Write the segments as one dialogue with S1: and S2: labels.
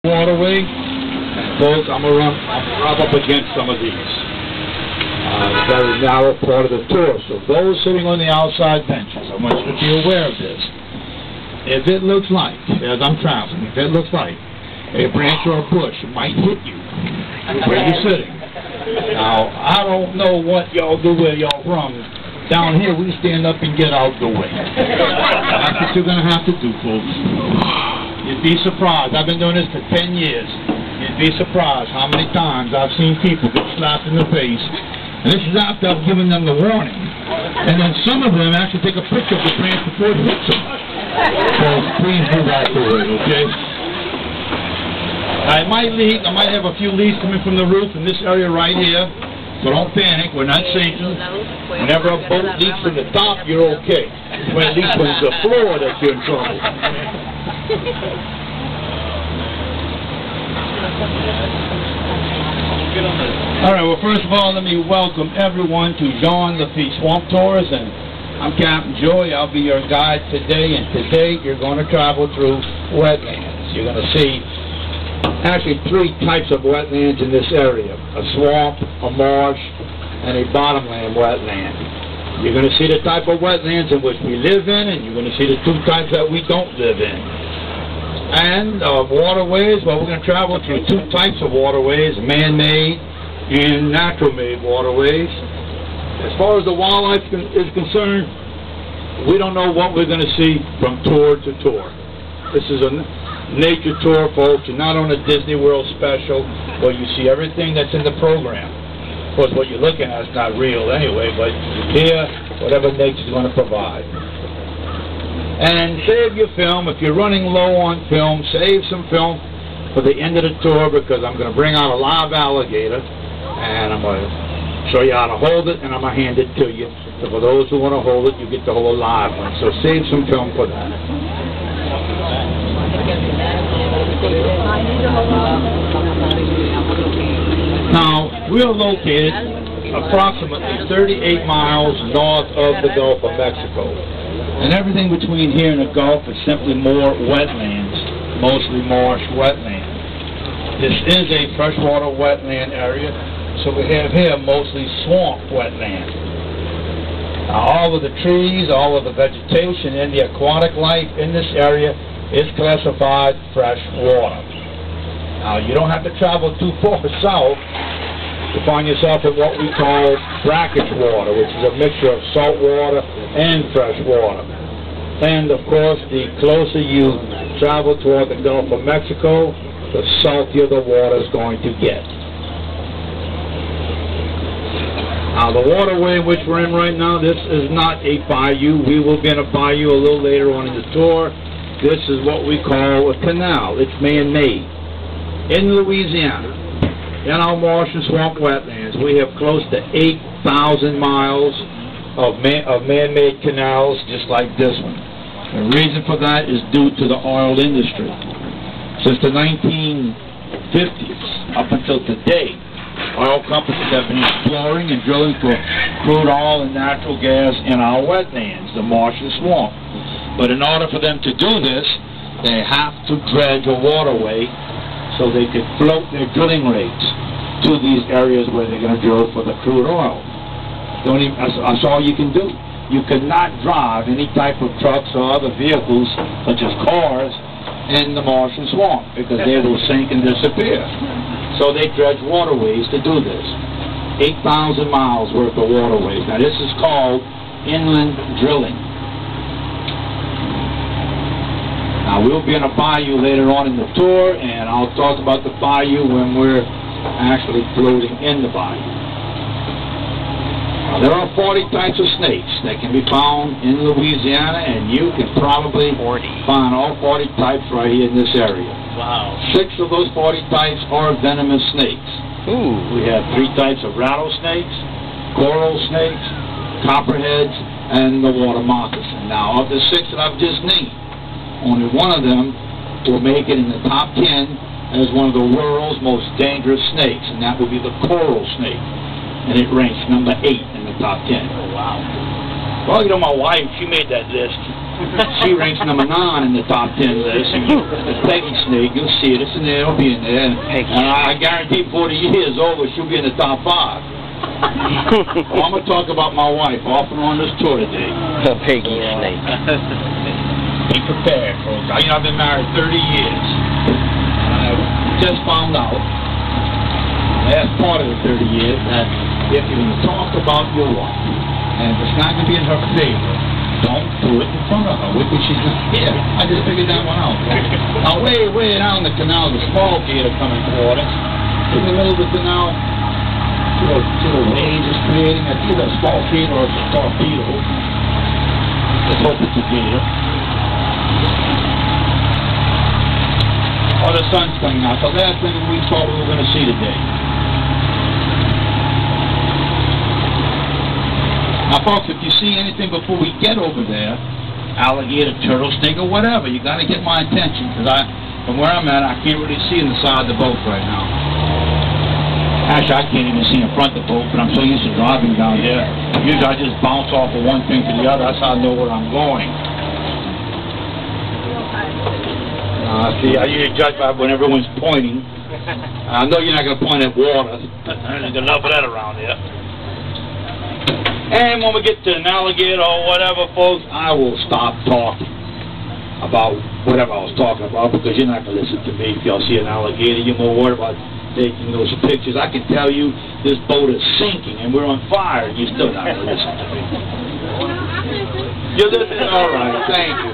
S1: waterway. Folks, I'm gonna rub up against some of these. Very narrow part of the tour. So those sitting on the outside benches, I want you to be aware of this. If it looks like, as I'm traveling, if it looks like a branch or a bush might hit you where you're sitting. Now, I don't know what y'all do where y'all from. Down here, we stand up and get out the way. That's what you're going to have to do, folks. You'd be surprised. I've been doing this for 10 years. You'd be surprised how many times I've seen people get slapped in the face. And this is after I've given them the warning. And then some of them actually take a picture of the branch before it hits them. So please move out the way, okay? I might leak. I might have a few leaks coming from the roof in this area right here. So don't panic. We're not sinking. Whenever a boat leaks from the top, you're okay. When it leaks from the floor, that you're in trouble. All right, well, first of all, let me welcome everyone to John Lafitte Swamp Tours, and I'm Captain Joy. I'll be your guide today, and today you're going to travel through wetlands. You're going to see actually three types of wetlands in this area: a swamp, a marsh, and a bottomland wetland. You're going to see the type of wetlands in which we live in, and you're going to see the two types that we don't live in. And waterways, well, we're going to travel through two types of waterways: man-made and natural-made waterways. As far as the wildlife is concerned, we don't know what we're going to see from tour to tour. This is a nature tour, folks. You're not on a Disney World special where you see everything that's in the program. Of course, what you're looking at is not real anyway, but here, whatever nature's going to provide. And save your film. If you're running low on film, save some film for the end of the tour, because I'm going to bring out a live alligator, and I'm going to show you how to hold it, and I'm going to hand it to you. So for those who want to hold it, you get to hold a live one. So save some film for that. Now, we're located approximately 38 miles north of the Gulf of Mexico. And everything between here and the Gulf is simply more wetlands, mostly marsh wetland. This is a freshwater wetland area, so we have here mostly swamp wetland. Now, all of the trees, all of the vegetation, and the aquatic life in this area is classified freshwater. Now, you don't have to travel too far south to find yourself in what we call brackish water, which is a mixture of salt water and fresh water. And, of course, the closer you travel toward the Gulf of Mexico, the saltier the water is going to get. Now, the waterway in which we're in right now, this is not a bayou. We will be in a bayou a little later on in the tour. This is what we call a canal. It's man-made. In Louisiana, in our marsh and swamp wetlands, we have close to 8,000 miles of man-made canals just like this one. The reason for that is due to the oil industry. Since the 1950s up until today, oil companies have been exploring and drilling for crude oil and natural gas in our wetlands, the marsh and swamp. But in order for them to do this, they have to dredge a waterway so they could float their drilling rates to these areas where they're going to drill for the crude oil. That's all you can do. You cannot drive any type of trucks or other vehicles, such as cars, in the marsh and swamp, because they will sink and disappear. So they dredge waterways to do this. 8,000 miles worth of waterways. Now, this is called inland drilling. Now, we'll be in a bayou later on in the tour, and I'll talk about the bayou when we're actually floating in the bayou. Now, there are 40 types of snakes that can be found in Louisiana, and you can probably find all 40 types right here in this area.
S2: Wow.
S1: 6 of those 40 types are venomous snakes.
S2: Ooh.
S1: We have 3 types of rattlesnakes, coral snakes, copperheads, and the water moccasin. Now, of the 6 that I've just named, only one of them will make it in the top 10 as one of the world's most dangerous snakes, and that would be the coral snake. And it ranks number 8 in the top 10.
S2: Oh, wow.
S1: Well, you know, my wife, she made that list. She ranks number 9 in the top 10 list. The Peggy snake, you'll see it. It's in there. It'll be in there. And I guarantee 40 years over, she'll be in the top 5. Well, I'm going to talk about my wife off and on this tour today.
S2: The Peggy snake.
S1: Be prepared, folks. I've been married 30 years. I just found out, last part of the 30 years, that if you talk about your wife, and if it's not going to be in her favor, don't do it in front of her. Wait till she's not here. I just figured that one out. Now, way down the canal, the small gator coming toward us. In the middle of the canal, see the waves it's creating. It's either a small gator or it's a torpedo. Let's hope it's a gator. Oh, the sun's coming out. The last thing we thought we were going to see today. Now, folks, if you see anything before we get over there, alligator, turtle, snake, or whatever, you got to get my attention, because from where I'm at, I can't really see in the side of the boat right now. Actually, I can't even see in front of the boat, but I'm so used to driving down there. Usually I just bounce off of one thing to the other. That's how I know where I'm going. See, I usually judge by when everyone's pointing. I know you're not going to point at water. There's enough of that around here. And when we get to an alligator or whatever, folks, I will stop talking about whatever I was talking about, because you're not going to listen to me. If y'all see an alligator, you're more worried about taking those pictures. I can tell you this boat is sinking and we're on fire, and you're still not going to listen to me. You're listening? All right, thank you.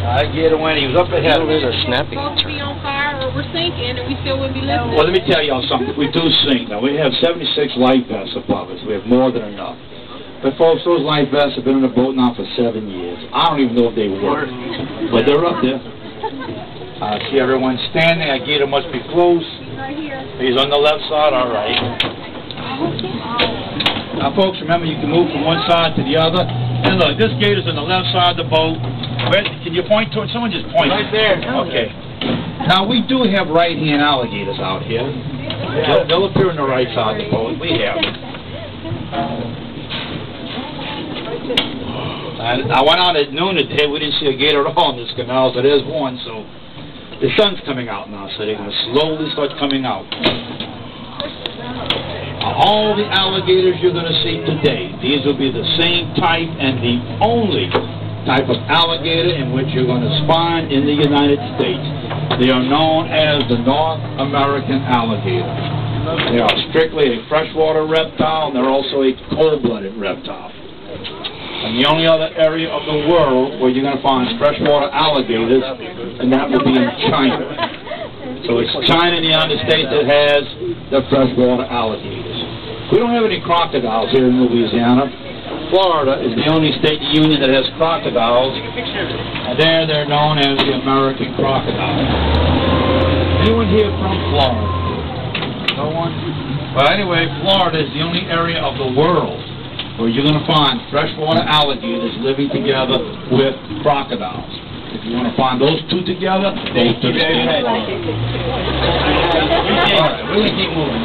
S1: I get it when he was up ahead of us.
S3: Snapping. Supposed to be on fire, or we're sinking, and we still wouldn't be listening.
S1: Well, let me tell y'all something. We do sink. Now, we have 76 life vests above us. We have more than enough. But, folks, those life vests have been in the boat now for 7 years. I don't even know if they work, but they're up there. See everyone standing. That gator must be close.
S3: Right here.
S1: He's on the left side. All right. Now, folks, remember, you can move from one side to the other. And look, this gator's on the left side of the boat. Can you point towards? Someone just point.
S2: Right there.
S1: Okay. Now, we do have right-hand alligators out here. They'll appear on the right side of the boat. We have them. And I went out at noon today. We didn't see a gator at all in this canal, so there's one. So the sun's coming out now, so they're going to slowly start coming out. All the alligators you're going to see today, these will be the same type and the only type of alligator in which you're going to find in the United States. They are known as the North American alligator. They are strictly a freshwater reptile, and they're also a cold-blooded reptile. And the only other area of the world where you're going to find freshwater alligators, and that will be in China. So it's China and the United States that has the freshwater alligators. We don't have any crocodiles here in Louisiana. Florida is the only state in the union that has crocodiles, and they're known as the American crocodile. Anyone here from Florida? No one? But anyway, Florida is the only area of the world where you're going to find freshwater alligators living together with crocodiles. If you want to find those two together, those two together. All right, we're going to keep moving.